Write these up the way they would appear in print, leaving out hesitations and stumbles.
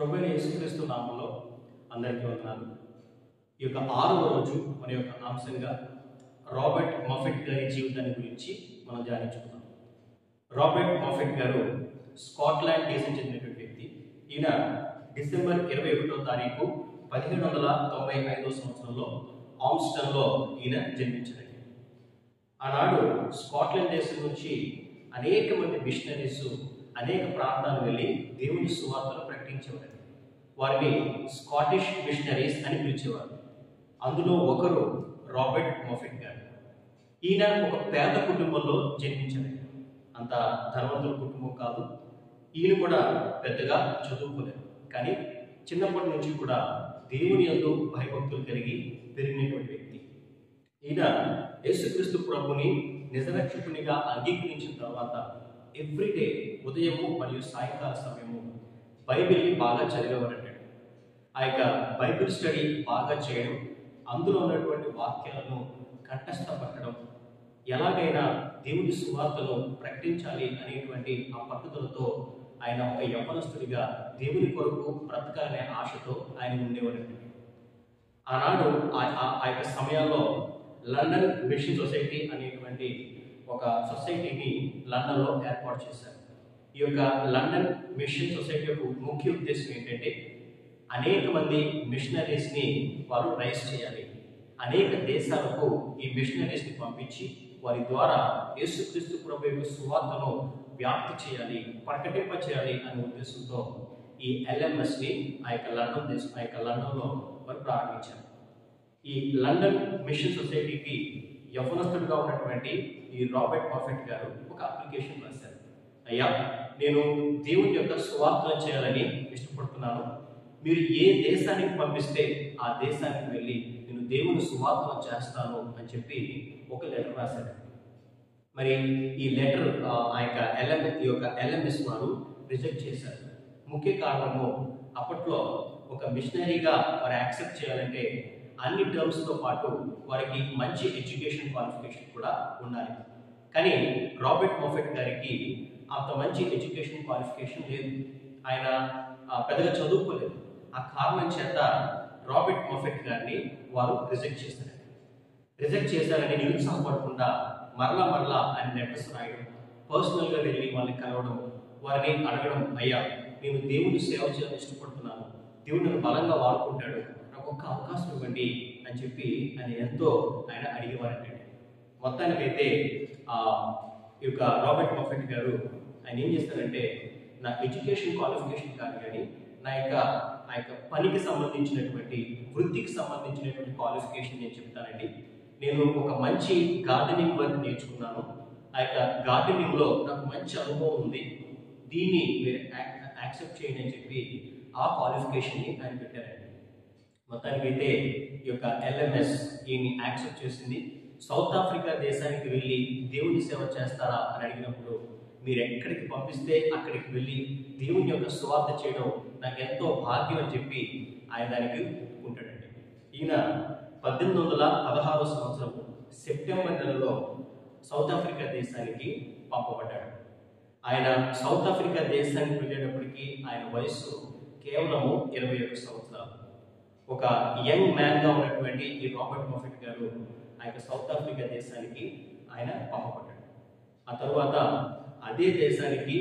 ప్రభువైన యేసుక్రీస్తు నామములో అందరికీ వందనాలు. ఈ యొక్క 6వ రోజు మన యొక్క అంశంగా రాబర్ట్ మఫెట్ గారి జీవితాన్ని గురించి మనం ధ్యానించుకుందాం. రాబర్ట్ మఫెట్ గారు స్కాట్లాండ్ దేశం చెందినటువంటి వ్యక్తి. ఈయన డిసెంబర్ 21వ తారీఖు 1795 సంవత్సరంలో ఆమ్స్టన్లో ఈయన జన్మించారు. ఆనాడు స్కాట్లాండ్ దేశం నుంచి అనేక మంది మిషనరీస్ అనేక ప్రాంతాలు వెళ్ళి దేవుని సువార్తను ప్రకటించేవారు. వారిని స్కాటిష్ మిషనరీస్ అని పిలిచేవారు. అందులో ఒకరు రాబర్ట్ మఫెట్ గారు. ఈయన ఒక పేద కుటుంబంలో జన్మించారు. అంత ధనవంతుల కుటుంబం కాదు. ఈయన కూడా పెద్దగా చదువుకోలేదు. కానీ చిన్నప్పటి నుంచి కూడా దేవుని యందు భయభక్తులు కలిగి పెరిగినటువంటి వ్యక్తి. ఈయన యేసుక్రీస్తు ప్రభుని నిజరక్షకునిగా అంగీకరించిన తర్వాత ఎవ్రీడే ఉదయము మరియు సాయంకాల సమయము బైబిల్ని బాగా చదివేవారంటాడు. ఆ యొక్క బైబిల్ స్టడీ బాగా చేయడం, అందులో ఉన్నటువంటి వాక్యాలను కంఠస్థపట్టడం, ఎలాగైనా దేవుని సువార్తను ప్రకటించాలి అనేటువంటి ఆ పట్టుదలతో ఆయన ఒక యవ్వనస్తుడిగా దేవుని కొరకు బ్రతకాలనే ఆశతో ఆయన ఉండేవారండి. ఆనాడు ఆ యొక్క సమయాల్లో లండన్ మిషన్ సొసైటీ అనేటువంటి ఒక సొసైటీని లండన్లో ఏర్పాటు చేశారు. ఈ యొక్క లండన్ మిషన్ సొసైటీ యొక్క ముఖ్య ఉద్దేశం ఏంటంటే అనేక మంది మిషనరీస్ని వారు రైజ్ చేయాలి. అనేక దేశాలకు ఈ మిషనరీస్ని పంపించి వారి ద్వారా యేసుక్రీస్తు ప్రభు యొక్క సువార్తను వ్యాప్తి చేయాలి, ప్రకటింప చేయాలి అనే ఉద్దేశంతో ఈ LMSని ఆ యొక్క లండన్లో వారు ప్రారంభించారు. ఈ లండన్ మిషన్ సొసైటీకి యవ్వనస్తుడిగా ఉన్నటువంటి ఈ రాబర్ట్ మఫెట్ గారు ఒక అప్లికేషన్ రాశారు. అయ్యా, నేను దేవుని యొక్క సువార్తను చేయాలని ఇష్టపడుతున్నాను. మీరు ఏ దేశానికి పంపిస్తే ఆ దేశానికి వెళ్ళి నేను దేవుని సువార్తను చేస్తాను అని చెప్పి ఒక లెటర్ రాశారు. మరి ఈ లెటర్ ఈ యొక్క LMS వారు రిజెక్ట్ చేశారు. ముఖ్య కారణము, అప్పట్లో ఒక మిషనరీగా వారు యాక్సెప్ట్ చేయాలంటే అన్ని టర్మ్స్తో పాటు వారికి మంచి ఎడ్యుకేషన్ క్వాలిఫికేషన్ కూడా ఉండాలి. కానీ రాబర్ట్ మఫెట్ గారికి అంత మంచి ఎడ్యుకేషన్ క్వాలిఫికేషన్ లేదు. ఆయన పెద్దగా చదువుకోలేదు. ఆ కారణం చేత రాబర్ట్ మఫెట్ గారిని వారు రిజెక్ట్ చేశారని నిరుత్సాహపడకుండా మరలా ఆయన లెటర్స్ రాయడం, పర్సనల్గా వెళ్ళి వాళ్ళని కలవడం, వారిని అడగడం, అయ్యా నేను దేవుని సేవ చేయాలని ఇష్టపడుతున్నాను, దేవుడు నన్ను బలంగా వాడుకుంటాడు, నాకు ఒక్క అవకాశం ఇవ్వండి అని చెప్పి ఆయన అడిగేవారంటే. మొత్తానికైతే ఈ యొక్క రాబర్ట్ మఫెట్ గారు ఆయన ఏం చేస్తారంటే, నా ఎడ్యుకేషన్ క్వాలిఫికేషన్ కాదు కానీ నా యొక్క పనికి సంబంధించినటువంటి, వృత్తికి సంబంధించినటువంటి క్వాలిఫికేషన్ నేను చెప్తానండి. నేను ఒక మంచి గార్డెనింగ్ వర్క్ నేర్చుకున్నాను. ఆ యొక్క గార్డెనింగ్లో నాకు మంచి అనుభవం ఉంది, దీన్ని మీరు యాక్సెప్ట్ చేయండి అని చెప్పి ఆ క్వాలిఫికేషన్ని ఆయన పెట్టారండి. మొత్తానికైతే ఈ యొక్క LMS ఈయన్ని యాక్సెప్ట్ చేసింది. సౌత్ ఆఫ్రికా దేశానికి వెళ్ళి దేవుని సేవ చేస్తారా అని అడిగినప్పుడు, మీరు ఎక్కడికి పంపిస్తే అక్కడికి వెళ్ళి దేవుని యొక్క సువార్త చేయడం నాకు ఎంతో భాగ్యం అని చెప్పి ఆయన దానికి ఒప్పుకుంటాడండి. ఈయన 1816 సంవత్సరం సెప్టెంబర్ నెలలో సౌత్ ఆఫ్రికా దేశానికి పంపబడ్డాడు. ఆయన సౌత్ ఆఫ్రికా దేశానికి వెళ్ళేటప్పటికీ ఆయన వయస్సు కేవలము 21 సంవత్సరాలు. ఒక యంగ్ మ్యాన్గా ఉన్నటువంటి ఈ రాబర్ట్ మఫెట్ గారు ఆ యొక్క సౌత్ ఆఫ్రికా దేశానికి ఆయన పంపబడ్డాడు. ఆ తర్వాత అదే దేశానికి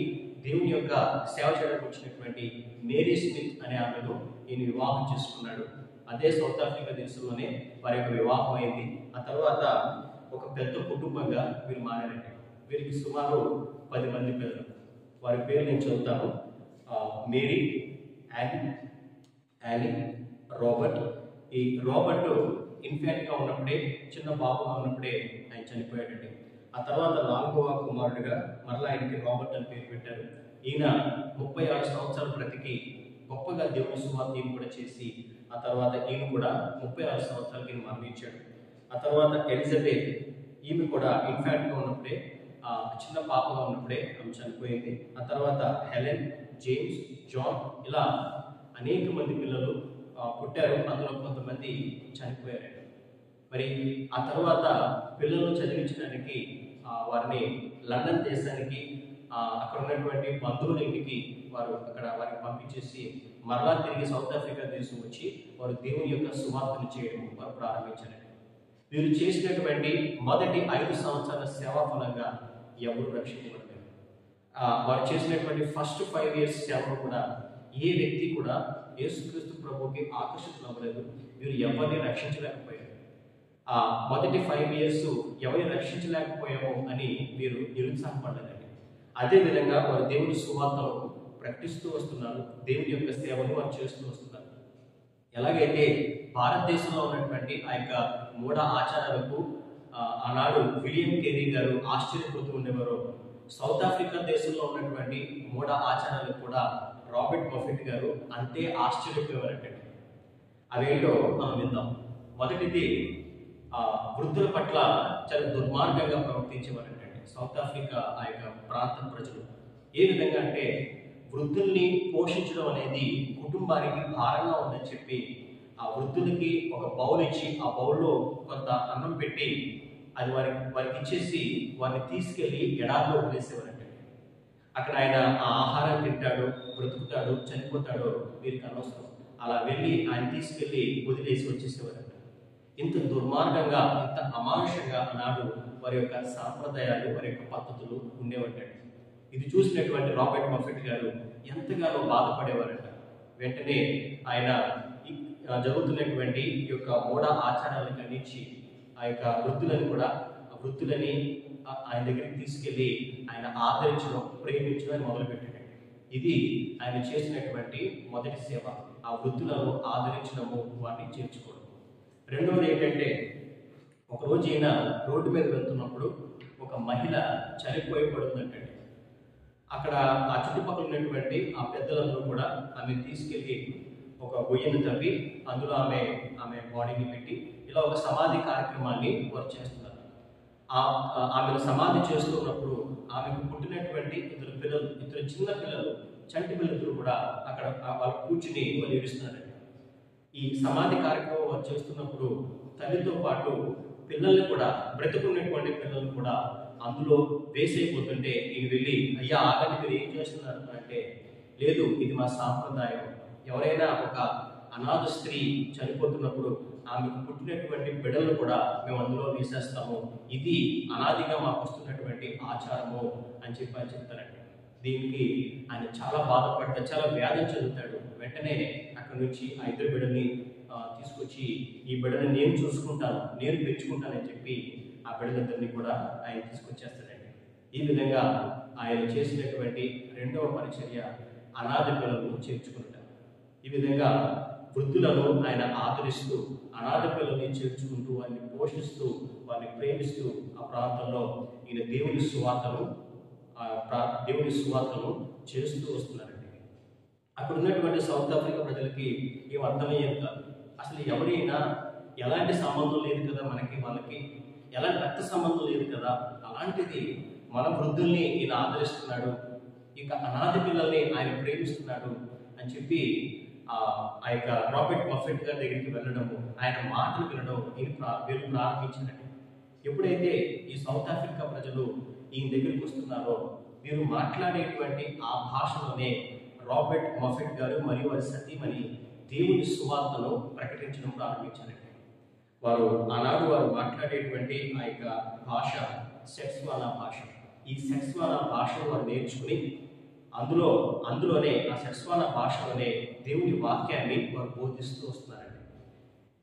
దేవుని యొక్క సేవ చేయడానికి వచ్చినటువంటి మేరీ స్మిత్ అనే ఆమెను ఈయన వివాహం చేసుకున్నాడు. అదే సౌత్ ఆఫ్రికా దేశంలోనే వారి యొక్క వివాహం అయింది. ఆ తర్వాత ఒక పెద్ద కుటుంబంగా వీరు మారారండి. వీరికి సుమారు 10 మంది పిల్లలు. వారి పేరు నేను చదువుతాను. Mary, Annie, Robert. ఈ రాబర్ట్ ఇన్ఫాంట్గా ఉన్నప్పుడే, చిన్న బాబుగా ఉన్నప్పుడే ఆయన చనిపోయాడండి. ఆ తర్వాత 4వ కుమారుడిగా మరలా ఆయనకి రాబర్ట్ అని పేరు పెట్టారు. ఈయన 36 సంవత్సరాలు బ్రతికి గొప్పగా దేవుని సువార్త కూడా చేసి, ఆ తర్వాత ఈయన కూడా 36 సంవత్సరాలకి మరణించాడు. ఆ తర్వాత ఎలిజబెత్, ఈమె కూడా ఇన్ఫాంట్గా ఉన్నప్పుడే, చిన్న పాపగా ఉన్నప్పుడే ఆమె చనిపోయింది. ఆ తర్వాత హెలెన్, జేమ్స్, జాన్, ఇలా అనేక మంది పిల్లలు పుట్టారు. అందులో కొంతమంది చనిపోయారు. మరి ఆ తర్వాత పిల్లలను చదివించడానికి వారిని లండన్ దేశానికి, అక్కడ ఉన్నటువంటి బంధువుల ఇంటికి వారికి పంపించేసి మరలా తిరిగి సౌత్ ఆఫ్రికా దేశం వచ్చి వారు దేవుని యొక్క సువార్తను చేయడం వారు ప్రారంభించారు. వీరు చేసినటువంటి మొదటి 5 సంవత్సరాల సేవా ఫలంగా ఎవరు రక్షించబడలేదు. వారు చేసినటువంటి ఫస్ట్ 5 years సేవను కూడా ఏ వ్యక్తి కూడా యేసుక్రీస్తు ప్రభువుకి ఆకర్షితులవ్వలేదు. వీరు ఎవరిని రక్షించలేకపోయారు. మొదటి 5 years ఎవరిని రక్షించలేకపోయామో అని వీరు నిరుత్సాహపడలేదండి. అదేవిధంగా వారు దేవుని సువార్తను ప్రకటిస్తూ వస్తున్నారు. దేవుని యొక్క సేవను వారు చేస్తూ వస్తున్నారు. ఎలాగైతే భారతదేశంలో ఉన్నటువంటి ఆ యొక్క మూఢ ఆచారాలకు ఆనాడు విలియం కేరీ గారు ఆశ్చర్యపోతూ ఉండేవారు, సౌత్ ఆఫ్రికా దేశంలో ఉన్నటువంటి మూఢ ఆచారాలకు కూడా రాబర్ట్ మఫెట్ గారు అంతే ఆశ్చర్యపోయేవారంటే. అవేంటో మనం విందాం. మొదటిది, వృద్ధుల పట్ల చాలా దుర్మార్గంగా ప్రవర్తించేవారంటే సౌత్ ఆఫ్రికా ఆ యొక్క ప్రాంత ప్రజలు. ఏ విధంగా అంటే, వృద్ధుల్ని పోషించడం అనేది కుటుంబానికి భారంగా ఉందని చెప్పి ఆ వృద్ధులకి ఒక బౌల్ ఇచ్చి ఆ బౌల్లో కొంత అన్నం పెట్టి అది వారికి ఇచ్చేసి వారిని తీసుకెళ్లి ఎడారిలో వదిలేసేవారంటే. అక్కడ ఆయన ఆ ఆహారం తింటాడు, బ్రతుకుతాడు, చనిపోతాడో వీరికి అనవసరం. అలా వెళ్ళి ఆయన తీసుకెళ్లి వదిలేసి వచ్చేసేవారంట. ఇంత దుర్మార్గంగా, ఇంత అమానుషంగా ఆనాడు వారి యొక్క సాంప్రదాయాలు, వారి యొక్క పద్ధతులు ఉండేవంటే. ఇది చూసినటువంటి రాబర్ట్ మఫెట్ గారు ఎంతగానో బాధపడేవారంట. వెంటనే ఆయన జరుగుతున్నటువంటి ఈ యొక్క మూఢ ఆచారాలను ఖండించి ఆ యొక్క వృద్ధులని ఆయన దగ్గరికి తీసుకెళ్లి ఆయన ఆదరించడం, ప్రేమించడం మొదలుపెట్టాడు. ఇది ఆయన చేసినటువంటి మొదటి సేవ. ఆ వృద్ధులను ఆదరించడము, వారిని చేర్చుకోవడం. రెండవది ఏంటంటే, ఒకరోజు ఈయన రోడ్డు మీద వెళ్తున్నప్పుడు ఒక మహిళ చనిపోయి పడుతుందంటే. అక్కడ ఆ చుట్టుపక్కల ఉన్నటువంటి ఆ పెద్దలందరూ కూడా ఆమెను తీసుకెళ్లి ఒక గొయ్యను తవ్వి అందులో ఆమె బాడీని పెట్టి ఇలా ఒక సమాధి కార్యక్రమాన్ని వారు చేస్తున్నారు. ఆమెను సమాధి చేస్తున్నప్పుడు ఆమెకు పుట్టినటువంటి ఇద్దరు చిన్న పిల్లలు, చంటి పిల్లలు కూడా అక్కడ వాళ్ళు కూర్చుని వాళ్ళు ఏడుస్తున్నారండి. ఈ సమాధి కార్యక్రమం వారు చేస్తున్నప్పుడు తల్లితో పాటు పిల్లల్ని కూడా, బ్రతుకున్నటువంటి పిల్లల్ని కూడా అందులో వేసైపోతుంటే ఈయన వెళ్ళి, అయ్యా ఆగండి, మీరు ఏం చేస్తున్నారు అంటే, లేదు ఇది మా సాంప్రదాయం. ఎవరైనా ఒక అనాథ స్త్రీ చనిపోతున్నప్పుడు ఆమెకు పుట్టినటువంటి బిడ్డలను కూడా మేము అందులో వేసేస్తాము. ఇది అనాదిగా మాకు వస్తున్నటువంటి ఆచారము అని చెప్తారండి. దీనికి ఆయన చాలా బాధపడతాడు, చాలా వ్యాధి చెందుతాడు. వెంటనే అక్కడి నుంచి ఆ ఇద్దరు బిడ్డని తీసుకొచ్చి, ఈ బిడ్డని నేను చూసుకుంటాను, నేను పెంచుకుంటానని చెప్పి ఆ బిడ్డలిద్దరిని కూడా ఆయన తీసుకొచ్చేస్తాడండి. ఈ విధంగా ఆయన చేసినటువంటి రెండవ పరిచర్య అనాథ పిల్లలను చేర్చుకుంటారు. ఈ విధంగా వృద్ధులను ఆయన ఆదరిస్తూ, అనాథ పిల్లల్ని చేర్చుకుంటూ, వారిని పోషిస్తూ, వారిని ప్రేమిస్తూ ఆ ప్రాంతంలో ఈయన దేవుని సువార్తను చేస్తూ వస్తున్నారండి. అక్కడ ఉన్నటువంటి సౌత్ ఆఫ్రికా ప్రజలకి ఏం అర్థమయ్యేది కాదు. అసలు ఎవరైనా ఎలాంటి సంబంధం లేదు కదా, వాళ్ళకి ఎలాంటి రక్త సంబంధం లేదు కదా, అలాంటిది మన వృద్ధుల్ని ఈయన ఆదరిస్తున్నాడు, ఇక అనాథ పిల్లల్ని ఆయన ప్రేమిస్తున్నాడు అని చెప్పి ఆ యొక్క రాబర్ట్ మఫెట్ గారి దగ్గరికి వెళ్ళడము, ఆయన మాటలు వినడం వీళ్ళు ప్రారంభించినట్టు. ఎప్పుడైతే ఈ సౌత్ ఆఫ్రికా ప్రజలు ఈయన దగ్గరికి వస్తున్నారో, వీరు మాట్లాడేటువంటి ఆ భాషలోనే రాబర్ట్ మఫెట్ గారు మరియు వారి సతీమణి దేవుని సువార్తను ప్రకటించడం ప్రారంభించారండి. ఆనాడు వారు మాట్లాడేటువంటి ఆ యొక్క భాష సెట్స్వానా భాష. ఈ సెట్స్వానా భాషను వారు నేర్చుకుని అందులోనే ఆ సెట్స్వానా భాషలోనే దేవుని వాక్యాన్ని వారు బోధిస్తూ వస్తున్నారండి.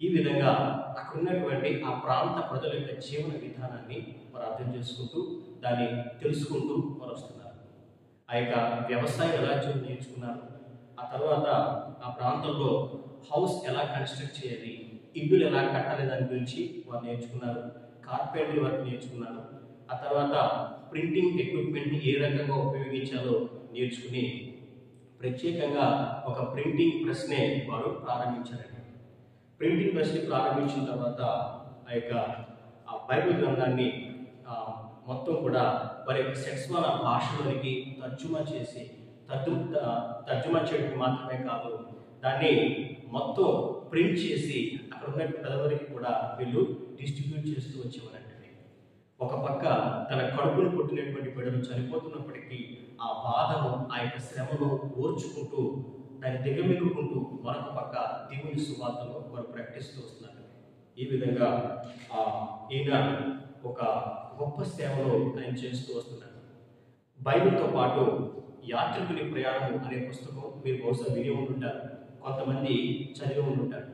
ఈ విధంగా అక్కడ ఉన్నటువంటి ఆ ప్రాంత ప్రజల యొక్క జీవన విధానాన్ని వారు అర్థం చేసుకుంటూ, దాన్ని తెలుసుకుంటూ వారు వస్తున్నారు. ఆ యొక్క వ్యవసాయం ఎలా నేర్చుకున్నారు, ఆ తర్వాత ఆ ప్రాంతంలో హౌస్ ఎలా కన్స్ట్రక్ట్ చేయాలి, ఇల్లులు ఎలా కట్టాలి దాని గురించి వారు నేర్చుకున్నారు. కార్పెంటరీ వర్క్ నేర్చుకున్నారు. ఆ తర్వాత ప్రింటింగ్ ఎక్విప్మెంట్ని ఏ రకంగా ఉపయోగించాలో నేర్చుకుని ప్రత్యేకంగా ఒక ప్రింటింగ్ ప్రెస్నే వారు ప్రారంభించారండి. ప్రింటింగ్ ప్రెస్ని ప్రారంభించిన తర్వాత ఆ బైబిల్ గ్రంథాన్ని మొత్తం కూడా వారి యొక్క సెట్స్వానా భాషలోనికి తర్జుమా చేయడం మాత్రమే కాదు, దాన్ని మొత్తం ప్రింట్ చేసి అక్కడ ఉన్న ప్రజలకి కూడా వీళ్ళు డిస్ట్రిబ్యూట్ చేస్తూ వచ్చేవారంటే. ఒక పక్క తన కడుపును పుట్టినటువంటి బిడ్డలు చనిపోతున్నప్పటికీ ఆ బాధను, ఆ యొక్క శ్రమను ఓర్చుకుంటూ దాన్ని దిగమింగుకుంటూ మరొక పక్క దేవుని సువార్తను వారు ప్రకటిస్తూ వస్తున్నారు. ఈ విధంగా ఈయన ఒక గొప్ప సేవను ఆయన చేస్తూ వస్తున్నాడు. బైబిల్తో పాటు యాత్రికుని ప్రయాణం అనే పుస్తకం మీరు బహుశా విని ఉంటుంటారు, కొంతమంది చదివి ఉంటుంటారు.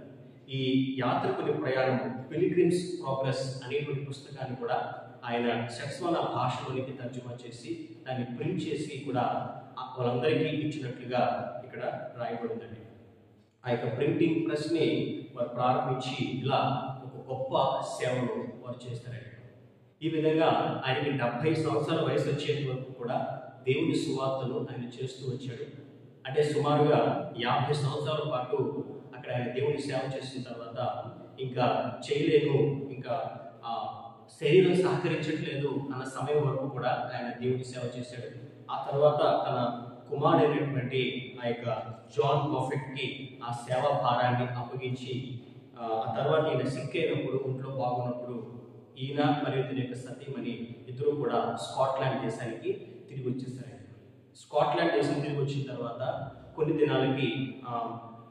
ఈ యాత్రికుని ప్రయాణం పిలిగ్రిమ్స్ ప్రోగ్రెస్ అనేటువంటి పుస్తకాన్ని కూడా ఆయన సెక్స్వన భాషలోనికి తర్జుమా చేసి దాన్ని ప్రింట్ చేసి కూడా వాళ్ళందరికీ ఇచ్చినట్లుగా ఇక్కడ రాయబడిందండి. ఆ యొక్క ప్రింటింగ్ ప్రెస్ని వారు ప్రారంభించి ఇలా ఒక గొప్ప సేవను వారు చేస్తారండి. ఈ విధంగా ఆయనకి 70 సంవత్సరాల వయసు వచ్చేంత వరకు కూడా దేవుని సువార్తను ఆయన చేస్తూ వచ్చాడు. అంటే సుమారుగా 50 సంవత్సరాల పాటు అక్కడ ఆయన దేవుని సేవ చేసిన తర్వాత ఇంకా చేయలేను, ఇంకా శరీరం సహకరించట్లేదు అన్న సమయం వరకు కూడా ఆయన దేవుని సేవ చేశాడు. ఆ తర్వాత తన కుమారుడైనటువంటి ఆ యొక్క జాన్ మాఫెట్కి ఆ సేవా భారాన్ని అప్పగించి ఆ తర్వాత ఈయన సిక్ అయినప్పుడు, ఒంట్లో బాగున్నప్పుడు ఈయన మరియు తన యొక్క సతీమణి ఇద్దరు కూడా స్కాట్లాండ్ దేశానికి తిరిగి వచ్చేసారండి. స్కాట్లాండ్ దేశం తిరిగి వచ్చిన తర్వాత కొన్ని దినాలకి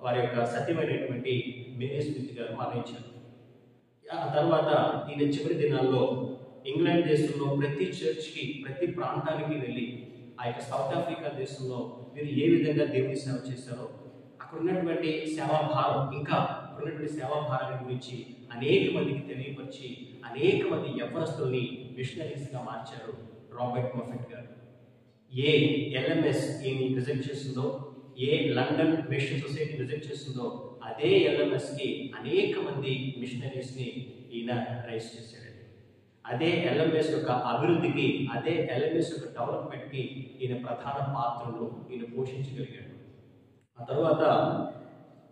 వారి యొక్క సతీమైనటువంటి మేరీ స్మిత్ గారు మరణించారు. ఆ తర్వాత ఈయన చివరి దినాల్లో ఇంగ్లాండ్ దేశంలో ప్రతి చర్చ్కి, ప్రతి ప్రాంతానికి వెళ్ళి ఆ యొక్క సౌత్ ఆఫ్రికా దేశంలో వీరు ఏ విధంగా దేవుని సేవ చేశారో అక్కడ ఉన్నటువంటి సేవాభారం, ఇంకా అక్కడ ఉన్నటువంటి సేవాభారాన్ని గురించి అనేక మందికి తెలియపరిచి అనేక మంది యవ్వనస్తుల్ని మిషనరీస్గా మార్చారు రాబర్ట్ మఫెట్ గారు. ఏ ఎల్ఎంఎస్ ఈయన రిజెక్ట్ చేస్తుందో, ఏ లండన్ మిషన్ సొసైటీ రిజెక్ట్ చేస్తుందో అదే ఎల్ఎంఎస్కి అనేక మంది మిషనరీస్ని ఈయన రైజ్ చేశాడండి. అదే ఎల్ఎంఎస్ యొక్క అభివృద్ధికి, అదే ఎల్ఎంఎస్ యొక్క డెవలప్మెంట్కి ఈయన ప్రధాన పాత్రను ఈయన పోషించగలిగాడు. ఆ తర్వాత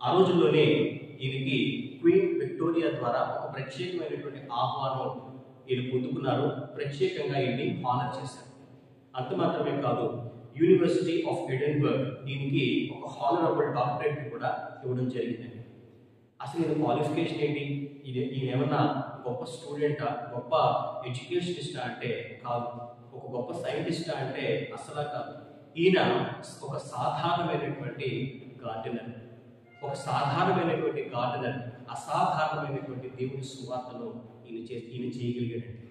ఆ రోజుల్లోనే ఈయనకి క్వీన్ విక్టోరియా ద్వారా ఒక ప్రత్యేకమైనటువంటి ఆహ్వానం ఈయన పొందుకున్నారు. ప్రత్యేకంగా ఈయన్ని హానర్ చేశారు. అంత మాత్రమే కాదు, యూనివర్సిటీ ఆఫ్ ఎడిన్బర్గ్ దీనికి ఒక హానరబుల్ డాక్టరేట్ కూడా ఇవ్వడం జరిగిందండి. అసలు ఈయన క్వాలిఫికేషన్ ఏంటి? ఈయన ఏమన్నా గొప్ప స్టూడెంటా, గొప్ప ఎడ్యుకేషనిస్టా అంటే కాదు. ఒక గొప్ప సైంటిస్టా అంటే అసలు కాదు. ఈయన ఒక సాధారణమైనటువంటి గార్డెనర్. ఒక సాధారణమైనటువంటి గార్డెనర్ అసాధారణమైనటువంటి దేవుని సువార్తను ఈయన చేయగలిగాడండి.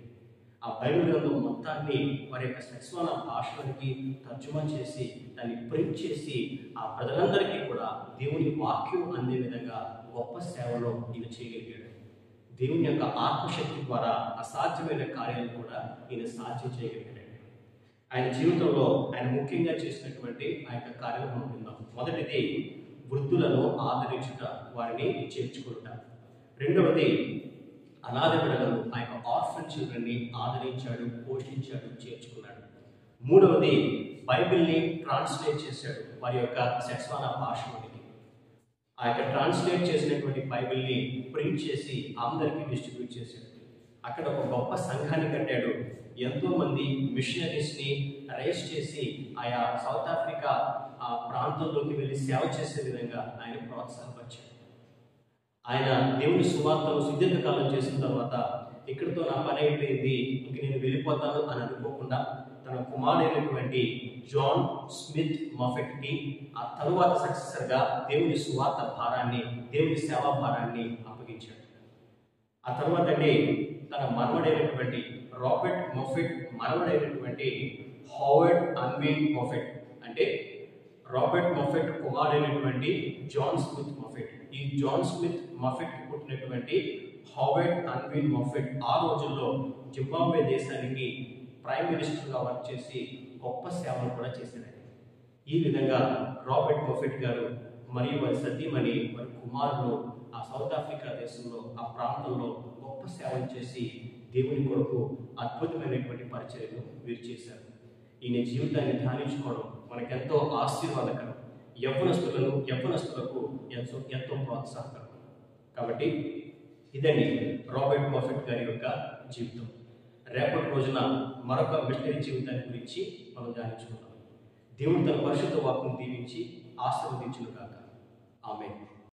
ఆ బైబిల్ గ్రంథం మొత్తాన్ని వారి యొక్క సెక్స్వన భాషలోనికి తర్జుమా చేసి దాన్ని ప్రింట్ చేసి ఆ ప్రజలందరికీ కూడా దేవుని వాక్యం అందే విధంగా గొప్ప సేవలో ఈయన చేయగలిగాడు. దేవుని యొక్క ఆత్మశక్తి ద్వారా అసాధ్యమైన కార్యాలు కూడా ఈయన సాధ్యం చేయగలిగాడు. ఆయన జీవితంలో ఆయన ముఖ్యంగా చేసినటువంటి ఆ యొక్క కార్యాలను మనం విందాం. మొదటిది వృద్ధులను ఆదరించుట, వారిని చేర్చుకుంటా. రెండవది అనాథ బిడ్డలను, ఆ యొక్క ఆర్ఫన్ చిల్డ్రన్ని ఆదరించాడు, పోషించాడు, చేర్చుకున్నాడు. మూడవది బైబిల్ని ట్రాన్స్లేట్ చేశాడు వారి యొక్క సెక్స్వన భాషలోనికి. ఆ యొక్క ట్రాన్స్లేట్ చేసినటువంటి బైబిల్ని ప్రింట్ చేసి అందరికీ డిస్ట్రిబ్యూట్ చేశాడు. అక్కడ ఒక గొప్ప సంఘాన్ని కట్టాడు. ఎంతో మంది మిషనరీస్ని రైజ్ చేసి ఆయా సౌత్ ఆఫ్రికా ఆ ప్రాంతంలోకి వెళ్ళి సేవ చేసే విధంగా ఆయన ప్రోత్సాహపరిచాడు. ఆయన దేవుని సువార్తను సుదీర్ఘకాలం చేసిన తర్వాత ఇక్కడితో నా పని అయిపోయింది, ఇంక నేను వెళ్ళిపోతాను అని అనుకోకుండా తన కుమారుడైనటువంటి జాన్ స్మిత్ మఫెట్కి ఆ తరువాత సక్సెసర్గా దేవుని సువార్త భారాన్ని, దేవుని సేవా భారాన్ని అప్పగించాడు. ఆ తర్వాత తన మనవడైనటువంటి రాబర్ట్ మఫెట్ మనవడైనటువంటి హోవర్డ్ అన్వీన్ మఫెట్, అంటే రాబర్ట్ మఫెట్ కుమారుడైనటువంటి జాన్ స్మిత్ మఫెట్, ఈ జాన్ స్మిత్ మఫెట్ పుట్టినటువంటి హోవర్డ్ అన్వీన్ మఫెట్ ఆ రోజుల్లో జింబాబ్వే దేశానికి ప్రైమ్ మినిస్టర్గా వర్క్ చేసి గొప్ప సేవలు కూడా చేశారండి. ఈ విధంగా రాబర్ట్ మఫెట్ గారు మరియు వారి సతీమణి, వారి కుమారులు ఆ సౌత్ ఆఫ్రికా దేశంలో, ఆ ప్రాంతంలో గొప్ప సేవలు చేసి దేవుని కొరకు అద్భుతమైనటువంటి పరిచర్యను వీరు చేశారు. ఈయన జీవితాన్ని ధ్యానించుకోవడం మనకెంతో ఆశీర్వాదకరం, యవ్వనస్తులకు ఎంతో ప్రోత్సాహకరం. కాబట్టి ఇదండి రాబర్ట్ మఫెట్ గారి యొక్క జీవితం. రేపటి రోజున మరొక మిషనరీ జీవితాన్ని గురించి మనం ధ్యానించుకుందాం. దేవుడు తన పరిశుద్ధ వాక్కును దీవించి ఆశీర్వదించును గాక. ఆమేన్.